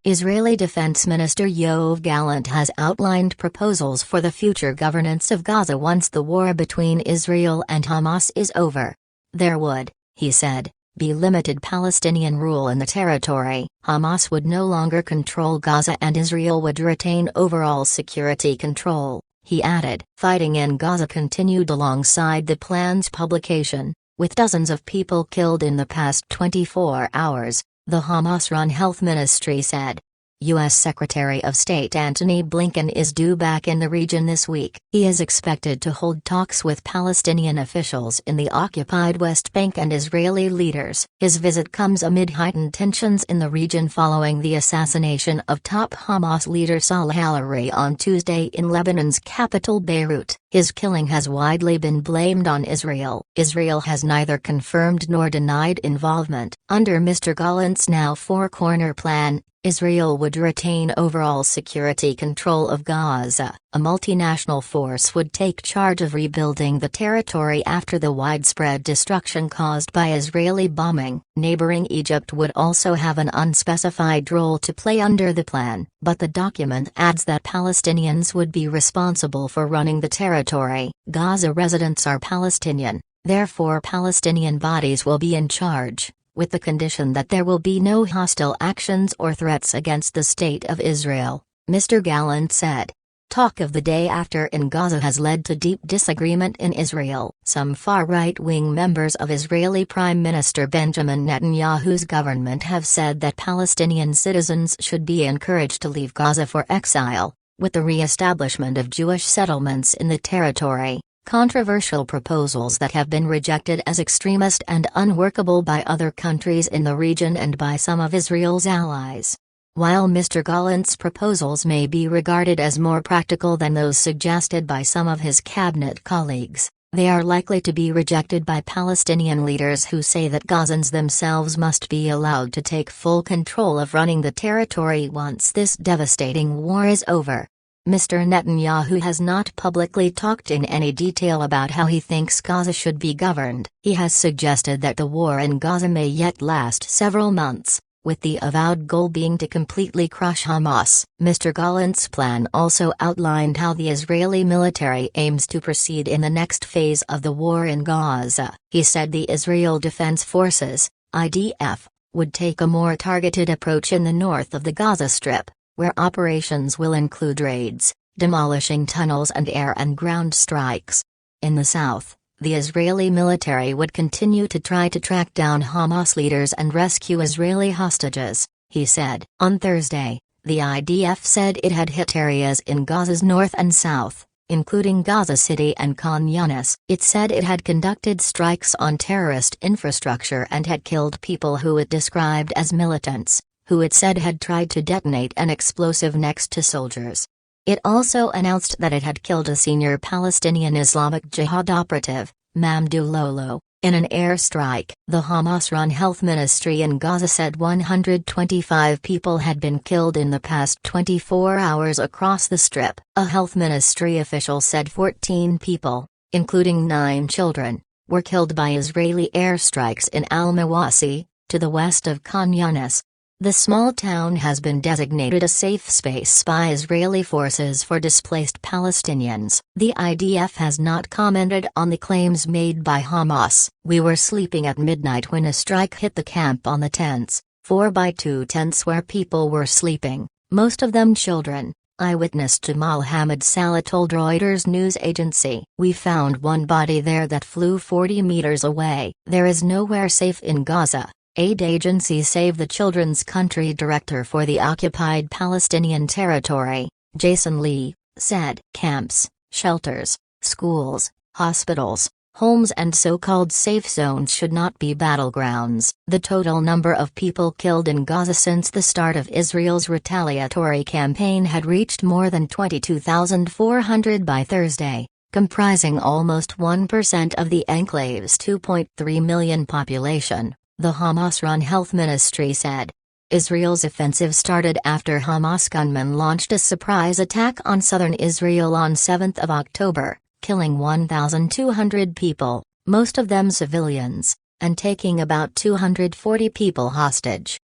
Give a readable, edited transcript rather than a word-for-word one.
Israeli Defence Minister Yoav Gallant has outlined proposals for the future governance of Gaza once the war between Israel and Hamas is over. There would, he said, be limited Palestinian rule in the territory. Hamas would no longer control Gaza and Israel would retain overall security control, he added. Fighting in Gaza continued alongside the plan's publication, with dozens of people killed in the past 24 hours. The Hamas-run health ministry said. U.S. Secretary of State Antony Blinken is due back in the region this week. He is expected to hold talks with Palestinian officials in the occupied West Bank and Israeli leaders. His visit comes amid heightened tensions in the region following the assassination of top Hamas leader Saleh al-Arouri on Tuesday in Lebanon's capital Beirut. His killing has widely been blamed on Israel. Israel has neither confirmed nor denied involvement. Under Mr Gallant's now four-corner plan, Israel would retain overall security control of Gaza. A multinational force would take charge of rebuilding the territory after the widespread destruction caused by Israeli bombing. Neighboring Egypt would also have an unspecified role to play under the plan, but the document adds that Palestinians would be responsible for running the territory. Gaza residents are Palestinian, therefore Palestinian bodies will be in charge, with the condition that there will be no hostile actions or threats against the State of Israel, Mr Galant said. Talk of the day after in Gaza has led to deep disagreement in Israel. Some far-right-wing members of Israeli Prime Minister Benjamin Netanyahu's government have said that Palestinian citizens should be encouraged to leave Gaza for exile, with the re-establishment of Jewish settlements in the territory. Controversial proposals that have been rejected as extremist and unworkable by other countries in the region and by some of Israel's allies. While Mr Gallant's proposals may be regarded as more practical than those suggested by some of his cabinet colleagues, they are likely to be rejected by Palestinian leaders who say that Gazans themselves must be allowed to take full control of running the territory once this devastating war is over. Mr Netanyahu has not publicly talked in any detail about how he thinks Gaza should be governed. He has suggested that the war in Gaza may yet last several months, with the avowed goal being to completely crush Hamas. Mr Gallant's plan also outlined how the Israeli military aims to proceed in the next phase of the war in Gaza. He said the Israel Defense Forces, IDF, would take a more targeted approach in the north of the Gaza Strip, where operations will include raids, demolishing tunnels and air and ground strikes. In the south, the Israeli military would continue to try to track down Hamas leaders and rescue Israeli hostages, he said. On Thursday, the IDF said it had hit areas in Gaza's north and south, including Gaza City and Khan Yunis. It said it had conducted strikes on terrorist infrastructure and had killed people who it described as militants, who it said had tried to detonate an explosive next to soldiers. It also announced that it had killed a senior Palestinian Islamic Jihad operative, Mamdouh Lolo, in an airstrike. The Hamas-run health ministry in Gaza said 125 people had been killed in the past 24 hours across the Strip. A health ministry official said 14 people, including 9 children, were killed by Israeli airstrikes in al-Mawasi, to the west of Khan Yunis. The small town has been designated a safe space by Israeli forces for displaced Palestinians. The IDF has not commented on the claims made by Hamas. We were sleeping at midnight when a strike hit the camp on the tents, 4x2 tents where people were sleeping, most of them children, eyewitness Jamal Hamid Saleh told Reuters news agency. We found one body there that flew 40 meters away. There is nowhere safe in Gaza. Aid agency Save the Children's country director for the occupied Palestinian territory, Jason Lee, said. Camps, shelters, schools, hospitals, homes and so-called safe zones should not be battlegrounds. The total number of people killed in Gaza since the start of Israel's retaliatory campaign had reached more than 22,400 by Thursday, comprising almost 1% of the enclave's 2.3 million population. The Hamas-run health ministry said. Israel's offensive started after Hamas gunmen launched a surprise attack on southern Israel on 7 October, killing 1,200 people, most of them civilians, and taking about 240 people hostage.